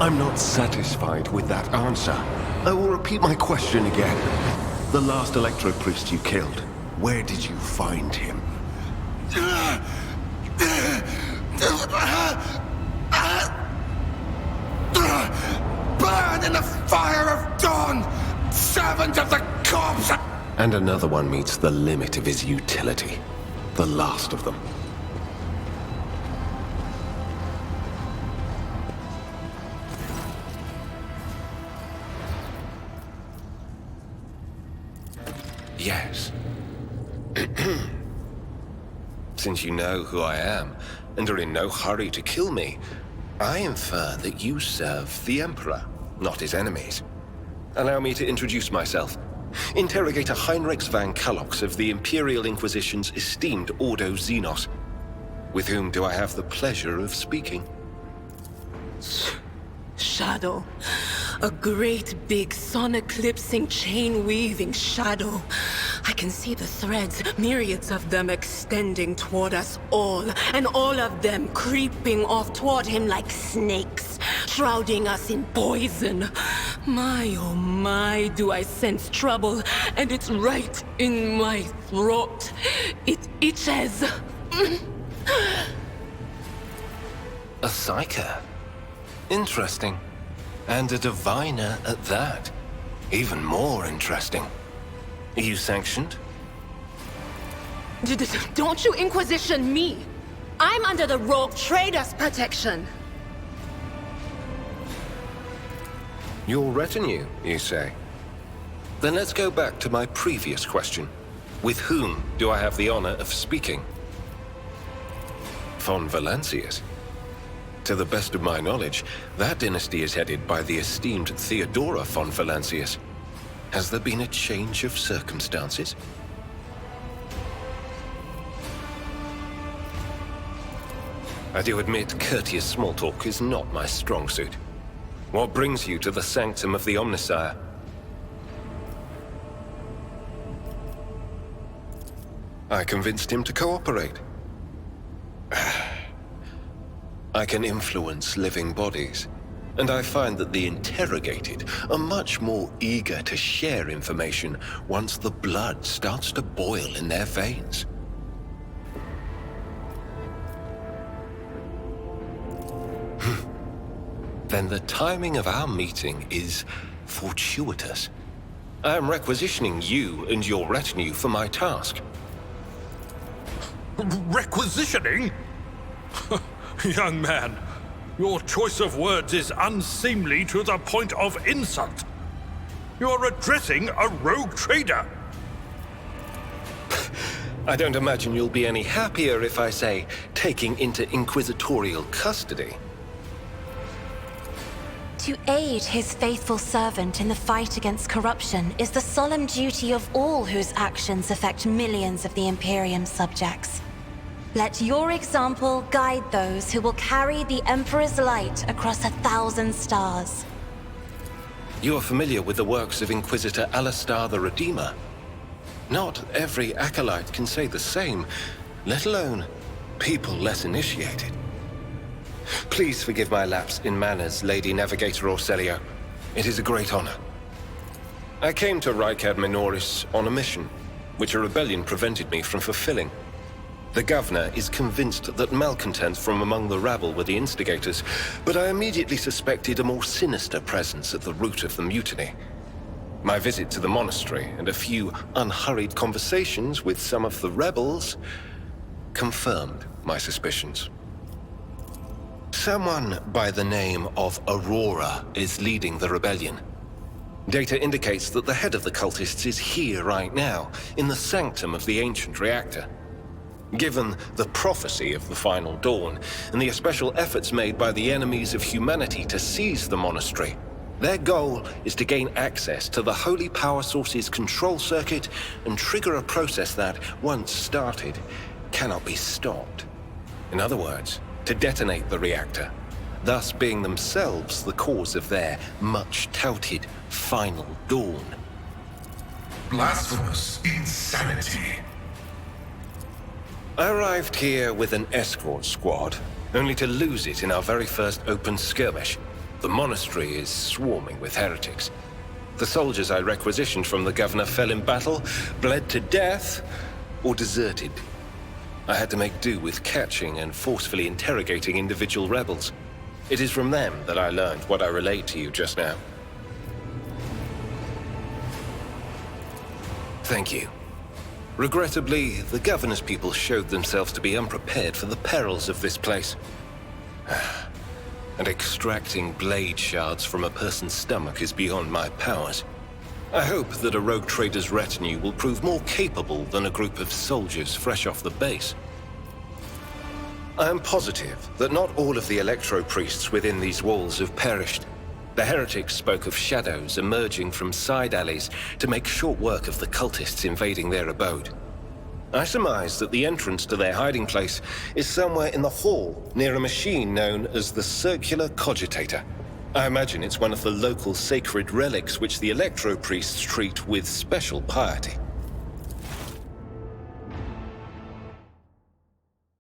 I'm not satisfied with that answer. I will repeat my question again. The last Electro-Priest you killed, where did you find him? Burn in the fire of dawn! Servant of the corpse! And another one meets the limit of his utility. The last of them. Yes. Since you know who I am, and are in no hurry to kill me, I infer that you serve the Emperor, not his enemies. Allow me to introduce myself. Interrogator Heinrich van Kalox of the Imperial Inquisition's esteemed Ordo Xenos. With whom do I have the pleasure of speaking? Shadow. A great big sun-eclipsing, chain-weaving shadow. I can see the threads, myriads of them extending toward us all, and all of them creeping off toward him like snakes, shrouding us in poison. My, oh my, do I sense trouble, and it's right in my throat. It itches. A psyker. Interesting. And a diviner at that. Even more interesting. Are you sanctioned? Don't you Inquisition me! I'm under the Rogue Trader's protection! Your retinue, you say? Then let's go back to my previous question. With whom do I have the honor of speaking? Von Valancius. To the best of my knowledge, that dynasty is headed by the esteemed Theodora von Valancius. Has there been a change of circumstances? I do admit courteous small talk is not my strong suit. What brings you to the sanctum of the Omnissiah? I convinced him to cooperate. I can influence living bodies, and I find that the interrogated are much more eager to share information once the blood starts to boil in their veins. Then the timing of our meeting is fortuitous. I am requisitioning you and your retinue for my task. Requisitioning? Young man, your choice of words is unseemly to the point of insult. You're addressing a rogue trader. I don't imagine you'll be any happier if I say taking into inquisitorial custody. To aid his faithful servant in the fight against corruption is the solemn duty of all whose actions affect millions of the Imperium's subjects. Let your example guide those who will carry the Emperor's light across 1,000 stars. You are familiar with the works of Inquisitor Alistar the Redeemer. Not every acolyte can say the same, let alone people less initiated. Please forgive my lapse in manners, Lady Navigator Orselio. It is a great honor. I came to Rykad Minoris on a mission, which a rebellion prevented me from fulfilling. The governor is convinced that malcontents from among the rabble were the instigators, but I immediately suspected a more sinister presence at the root of the mutiny. My visit to the monastery and a few unhurried conversations with some of the rebels confirmed my suspicions. Someone by the name of Aurora is leading the rebellion. Data indicates that the head of the cultists is here right now, in the sanctum of the ancient reactor. Given the prophecy of the final dawn, and the especial efforts made by the enemies of humanity to seize the monastery, their goal is to gain access to the holy power source's control circuit and trigger a process that, once started, cannot be stopped. In other words, to detonate the reactor, thus being themselves the cause of their much-touted final dawn. Blasphemous insanity. I arrived here with an escort squad, only to lose it in our very first open skirmish. The monastery is swarming with heretics. The soldiers I requisitioned from the governor fell in battle, bled to death, or deserted. I had to make do with catching and forcefully interrogating individual rebels. It is from them that I learned what I relayed to you just now. Thank you. Regrettably, the governor's people showed themselves to be unprepared for the perils of this place. And extracting blade shards from a person's stomach is beyond my powers. I hope that a rogue trader's retinue will prove more capable than a group of soldiers fresh off the base. I am positive that not all of the electro-priests within these walls have perished. The heretics spoke of shadows emerging from side alleys to make short work of the cultists invading their abode. I surmise that the entrance to their hiding place is somewhere in the hall, near a machine known as the Circular Cogitator. I imagine it's one of the local sacred relics which the electro-priests treat with special piety.